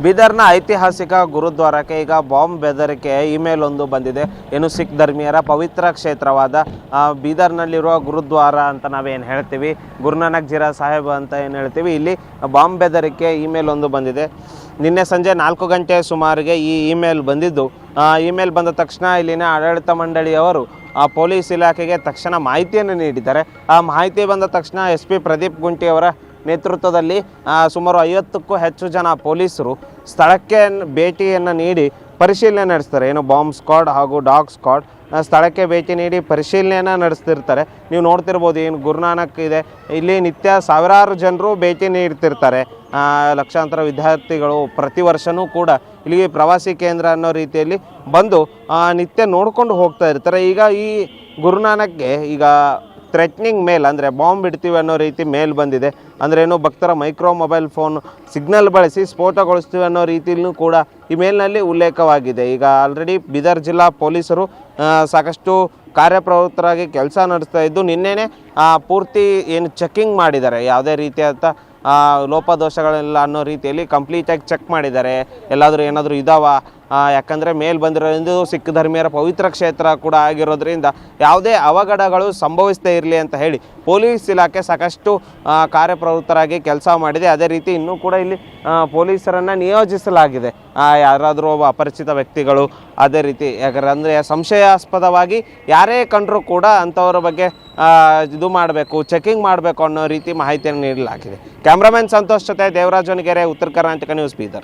ಬೀದರ್ನ ಐತಿಹಾಸಿಕ ಗುರುದ್ವಾರಕ್ಕೆ ಈಗ ಬಾಂಬ್ ಬೆದರಿಕೆ ಇಮೇಲ್ ಒಂದು ಬಂದಿದೆ. ಏನು ಸಿಖ್ ಧರ್ಮೀಯರ ಪವಿತ್ರ ಕ್ಷೇತ್ರವಾದ ಬೀದರ್ನಲ್ಲಿರುವ ಗುರುದ್ವಾರ ಅಂತ ನಾವೇನು ಹೇಳ್ತೀವಿ, ಗುರುನಾನಕ್ ಜೀರಾ ಸಾಹೇಬ್ ಅಂತ ಏನು ಹೇಳ್ತೀವಿ, ಇಲ್ಲಿ ಬಾಂಬ್ ಬೆದರಿಕೆ ಇಮೇಲ್ ಒಂದು ಬಂದಿದೆ. ನಿನ್ನೆ ಸಂಜೆ 4 ಗಂಟೆ ಸುಮಾರಿಗೆ ಈ ಇಮೇಲ್ ಬಂದಿದ್ದು, ಇಮೇಲ್ ಬಂದ ತಕ್ಷಣ ಇಲ್ಲಿನ ಆಡಳಿತ ಮಂಡಳಿಯವರು ಪೊಲೀಸ್ ಇಲಾಖೆಗೆ ತಕ್ಷಣ ಮಾಹಿತಿಯನ್ನು ನೀಡಿದ್ದಾರೆ. ಆ ಮಾಹಿತಿ ಬಂದ ತಕ್ಷಣ SP ಪ್ರದೀಪ್ ಗುಂಟಿಯವರ ನೇತೃತ್ವದಲ್ಲಿ ಸುಮಾರು 50ಕ್ಕೂ ಹೆಚ್ಚು ಜನ ಪೊಲೀಸರು ಸ್ಥಳಕ್ಕೆ ಭೇಟಿಯನ್ನು ನೀಡಿ ಪರಿಶೀಲನೆ ನಡೆಸ್ತಾರೆ. ಏನು ಬಾಂಬ್ ಸ್ಕ್ವಾಡ್ ಹಾಗೂ ಡಾಗ್ ಸ್ಕ್ವಾಡ್ ಸ್ಥಳಕ್ಕೆ ಭೇಟಿ ನೀಡಿ ಪರಿಶೀಲನೆಯನ್ನು ನಡೆಸ್ತಿರ್ತಾರೆ. ನೀವು ನೋಡ್ತಿರ್ಬೋದು, ಏನು ಗುರುನಾನಕ್ ಇದೆ, ಇಲ್ಲಿ ನಿತ್ಯ ಸಾವಿರಾರು ಜನರು ಭೇಟಿ ನೀಡ್ತಿರ್ತಾರೆ. ಲಕ್ಷಾಂತರ ವಿದ್ಯಾರ್ಥಿಗಳು ಪ್ರತಿ ವರ್ಷವೂ ಕೂಡ ಇಲ್ಲಿಗೆ ಪ್ರವಾಸಿ ಕೇಂದ್ರ ಅನ್ನೋ ರೀತಿಯಲ್ಲಿ ಬಂದು ನಿತ್ಯ ನೋಡ್ಕೊಂಡು ಹೋಗ್ತಾ ಇರ್ತಾರೆ. ಈಗ ಈ ಗುರುನಾನಕ್ಗೆ ಈಗ ಥ್ರೆಟ್ನಿಂಗ್ ಮೇಲ್ ಅಂದರೆ ಬಾಂಬ್ ಇಡ್ತೀವಿ ಅನ್ನೋ ರೀತಿ ಮೇಲ್ ಬಂದಿದೆ. ಅಂದ್ರೇನು, ಭಕ್ತರ ಮೈಕ್ರೋ ಮೊಬೈಲ್ ಫೋನ್ ಸಿಗ್ನಲ್ ಬಳಸಿ ಸ್ಫೋಟಗೊಳಿಸ್ತೀವಿ ಅನ್ನೋ ರೀತಿಯಲ್ಲೂ ಕೂಡ ಈ ಮೇಲ್ನಲ್ಲಿ ಉಲ್ಲೇಖವಾಗಿದೆ. ಈಗ ಆಲ್ರೆಡಿ ಬೀದರ್ ಜಿಲ್ಲಾ ಪೊಲೀಸರು ಸಾಕಷ್ಟು ಕಾರ್ಯಪ್ರವೃತ್ತರಾಗಿ ಕೆಲಸ ನಡೆಸ್ತಾ ಇದ್ದು, ನಿನ್ನೆನೇ ಪೂರ್ತಿ ಏನು ಚೆಕ್ಕಿಂಗ್ ಮಾಡಿದ್ದಾರೆ, ಯಾವುದೇ ರೀತಿಯಾದ ಲೋಪದೋಷಗಳಿಲ್ಲ ಅನ್ನೋ ರೀತಿಯಲ್ಲಿ ಕಂಪ್ಲೀಟಾಗಿ ಚೆಕ್ ಮಾಡಿದ್ದಾರೆ. ಎಲ್ಲಾದರೂ ಏನಾದರೂ ಇದಾವ, ಯಾಕಂದರೆ ಮೇಲ್ ಬಂದಿರೋದ್ರಿಂದ ಸಿಖ್ ಧರ್ಮೀಯರ ಪವಿತ್ರ ಕ್ಷೇತ್ರ ಕೂಡ ಆಗಿರೋದ್ರಿಂದ ಯಾವುದೇ ಅವಘಡಗಳು ಸಂಭವಿಸದೇ ಇರಲಿ ಅಂತ ಹೇಳಿ ಪೊಲೀಸ್ ಇಲಾಖೆ ಸಾಕಷ್ಟು ಕಾರ್ಯಪ್ರವೃತ್ತರಾಗಿ ಕೆಲಸ ಮಾಡಿದೆ. ಅದೇ ರೀತಿ ಇನ್ನೂ ಕೂಡ ಇಲ್ಲಿ ಪೊಲೀಸರನ್ನು ನಿಯೋಜಿಸಲಾಗಿದೆ. ಯಾರಾದರೂ ಒಬ್ಬ ಅಪರಿಚಿತ ವ್ಯಕ್ತಿಗಳು, ಅದೇ ರೀತಿ ಯಾಕಂದರೆ ಸಂಶಯಾಸ್ಪದವಾಗಿ ಯಾರೇ ಕಂಡರೂ ಕೂಡ ಅಂಥವ್ರ ಬಗ್ಗೆ ಇದು ಮಾಡಬೇಕು, ಚೆಕಿಂಗ್ ಮಾಡಬೇಕು ಅನ್ನೋ ರೀತಿ ಮಾಹಿತಿಯನ್ನು ನೀಡಲಾಗಿದೆ. ಕ್ಯಾಮ್ರಾಮನ್ ಸಂತೋಷ್ ಜೊತೆ ದೇವರಾಜ್ ವನಗೆರೆ, ಉತ್ತರ ಕರ್ನಾಟಕ ನ್ಯೂಸ್, ಬೀದರ್.